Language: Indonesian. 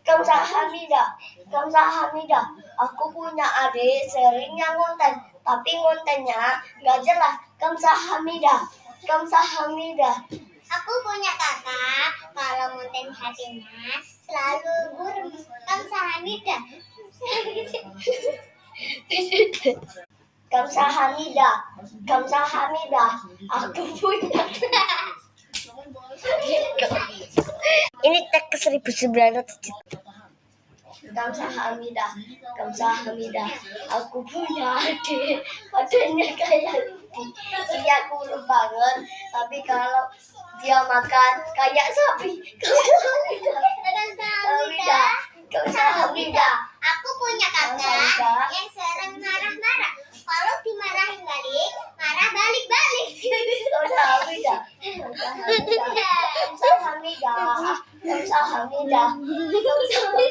Kamsahamnida, Kamsahamnida. Aku punya adik seringnya ngonten, tapi ngontennya nggak jelas. Kamsahamnida, Kamsahamnida. Aku punya kakak, kalau ngonten hatinya selalu burem. Kamsahamnida. Kamsahamnida, Kamsahamnida. Aku punya. Ini tag ke 1900. Kamsahamnida, Kamsahamnida. Aku punya adik, badannya kayak Lidi. Dia kurus banget, tapi kalau dia makan kayak sapi. Kamsahamnida, Kamsahamnida. Kamsahamnida. Aku punya kakak yang sering marah-marah. Kalau dimarahin balik, marah balik-balik. Kamsahamnida, Kamsahamnida, Kamsahamnida, Kamsahamnida, Kamsahamnida.